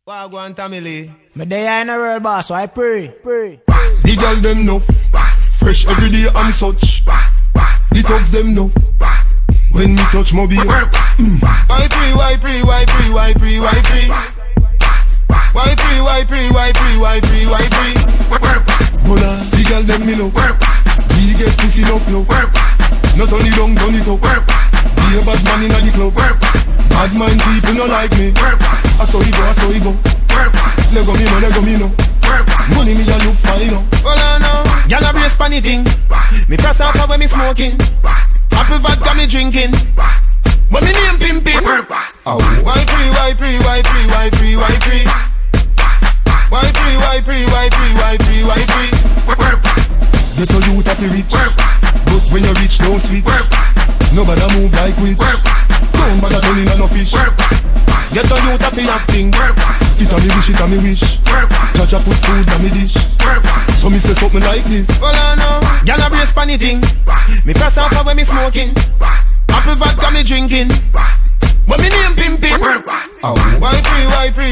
Wagwan family. Me there in a world boss, so I pray. The girl them know, fresh every day and such. The thugs them know, when me touch my beer. Why pre? Bola, the girl them me know, we get pussy enough now. Not only down, done it up. Be a bad man inna the club. Bad mind people no like me. I saw you go. Lego me no. Money me a look fine now. Hold on now. Y'all a brace funny thing. Me press out when me smoking. Apple vodka me drinking. But me name pimping. Why pre? Get a youth at the rich, but when you rich don't sweet. Nobody move like we. Don't bother turning on no fish. Get a youth at the acting. It a me wish. Chacha put food on me dish. So me say something like this. Hold on now. Y'all a brace funny thing. Me press out when me smoking. Apple vodka me drinking. But me name pimping. Ow. Why pre?